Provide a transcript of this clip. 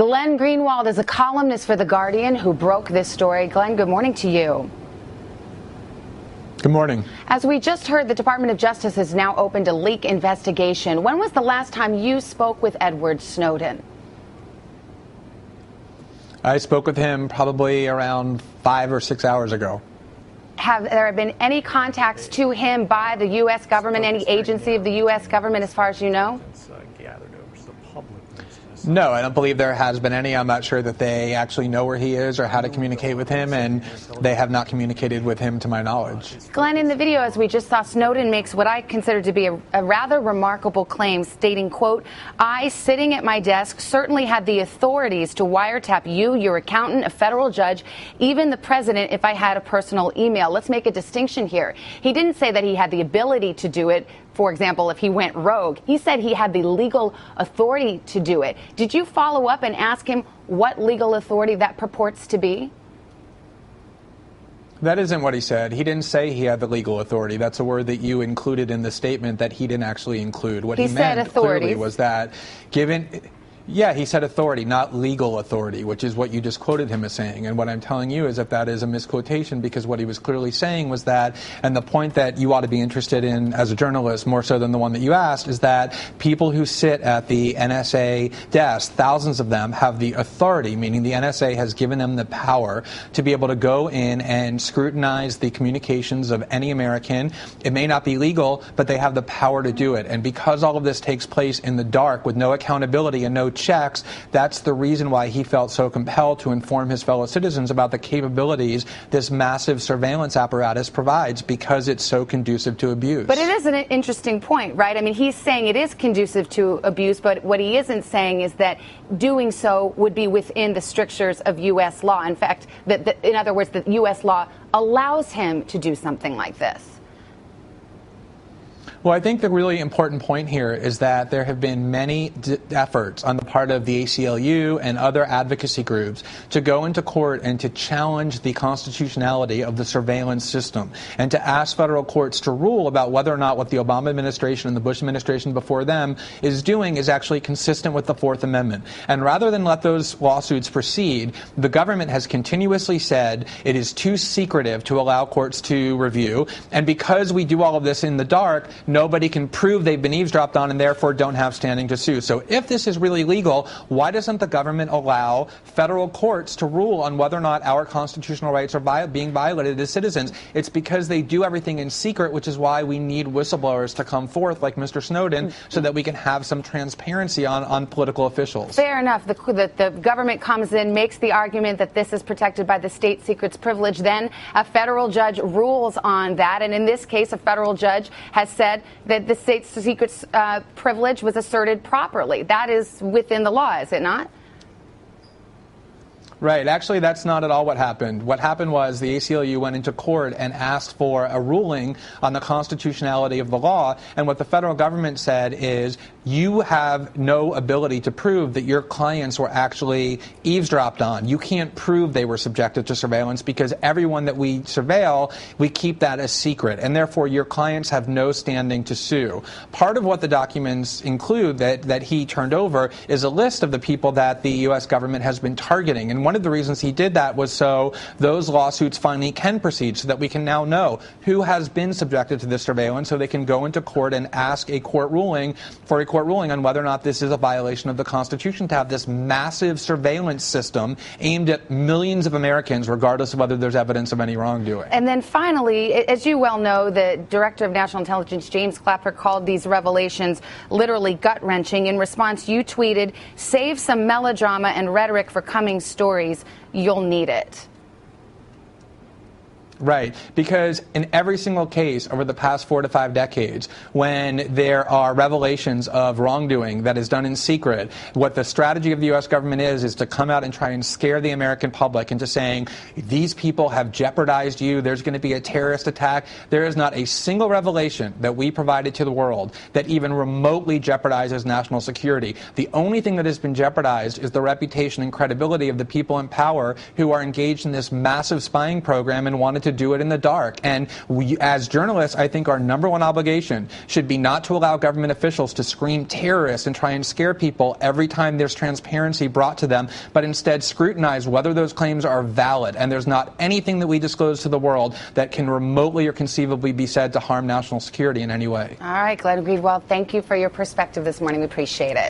Glenn Greenwald is a columnist for The Guardian who broke this story. Glenn, good morning to you. Good morning. As we just heard, the Department of Justice has now opened a leak investigation. When was the last time you spoke with Edward Snowden? I spoke with him probably around 5 or 6 hours ago. Have there been any contacts to him by the U.S. government, any agency of the U.S. government, as far as you know? No, I don't believe there has been any. I'm not sure that they actually know where he is or how to communicate with him, and they have not communicated with him to my knowledge. Glenn, in the video, as we just saw, Snowden makes what I consider to be a rather remarkable claim, stating, quote, "I, sitting at my desk, certainly had the authorities to wiretap you, your accountant, a federal judge, even the president if I had a personal email." Let's make a distinction here. He didn't say that he had the ability to do it. For example, if he went rogue, he said he had the legal authority to do it. Did you follow up and ask him what legal authority that purports to be? That isn't what he said. He didn't say he had the legal authority. That's a word that you included in the statement that he didn't actually include. What he meant clearly was that given... Yeah, he said authority, not legal authority, which is what you just quoted him as saying. And what I'm telling you is that that is a misquotation, because what he was clearly saying was that, and the point that you ought to be interested in as a journalist, more so than the one that you asked, is that people who sit at the NSA desk, thousands of them, have the authority, meaning the NSA has given them the power to be able to go in and scrutinize the communications of any American. It may not be legal, but they have the power to do it. And because all of this takes place in the dark with no accountability and no checks, that's the reason why he felt so compelled to inform his fellow citizens about the capabilities this massive surveillance apparatus provides, because it's so conducive to abuse. But it is an interesting point, right? I mean, he's saying it is conducive to abuse, but what he isn't saying is that doing so would be within the strictures of U.S. law. In fact, in other words, that U.S. law allows him to do something like this. Well, I think the really important point here is that there have been many efforts on the part of the ACLU and other advocacy groups to go into court and to challenge the constitutionality of the surveillance system and to ask federal courts to rule about whether or not what the Obama administration and the Bush administration before them is doing is actually consistent with the Fourth Amendment. And rather than let those lawsuits proceed, the government has continuously said it is too secretive to allow courts to review. And because we do all of this in the dark, nobody can prove they've been eavesdropped on and therefore don't have standing to sue. So if this is really legal, why doesn't the government allow federal courts to rule on whether or not our constitutional rights are being violated as citizens? It's because they do everything in secret, which is why we need whistleblowers to come forth like Mr. Snowden, so that we can have some transparency on political officials. Fair enough. The government comes in, makes the argument that this is protected by the state secrets privilege. Then a federal judge rules on that. And in this case, a federal judge has said that the state secrets privilege was asserted properly. That is within the law, is it not? Right. Actually, that's not at all what happened. What happened was the ACLU went into court and asked for a ruling on the constitutionality of the law. And what the federal government said is, you have no ability to prove that your clients were actually eavesdropped on. You can't prove they were subjected to surveillance, because everyone that we surveil, we keep that a secret. And therefore, your clients have no standing to sue. Part of what the documents include that he turned over is a list of the people that the U.S. government has been targeting. And one of the reasons he did that was so those lawsuits finally can proceed, so that we can now know who has been subjected to this surveillance, so they can go into court and ask a court ruling on whether or not this is a violation of the Constitution to have this massive surveillance system aimed at millions of Americans, regardless of whether there's evidence of any wrongdoing. And then finally, as you well know, the Director of National Intelligence, James Clapper, called these revelations literally gut-wrenching. In response, you tweeted, "Save some melodrama and rhetoric for coming stories. You'll need it." Right, because in every single case over the past 4 to 5 decades, when there are revelations of wrongdoing that is done in secret, what the strategy of the U.S. government is to come out and try and scare the American public into saying, these people have jeopardized you, there's going to be a terrorist attack. There is not a single revelation that we provided to the world that even remotely jeopardizes national security. The only thing that has been jeopardized is the reputation and credibility of the people in power who are engaged in this massive spying program and wanted to to do it in the dark. And we, as journalists, I think our number one obligation should be not to allow government officials to scream terrorists and try and scare people every time there's transparency brought to them, but instead scrutinize whether those claims are valid. And there's not anything that we disclose to the world that can remotely or conceivably be said to harm national security in any way. All right, Glenn Greenwald, thank you for your perspective this morning. We appreciate it.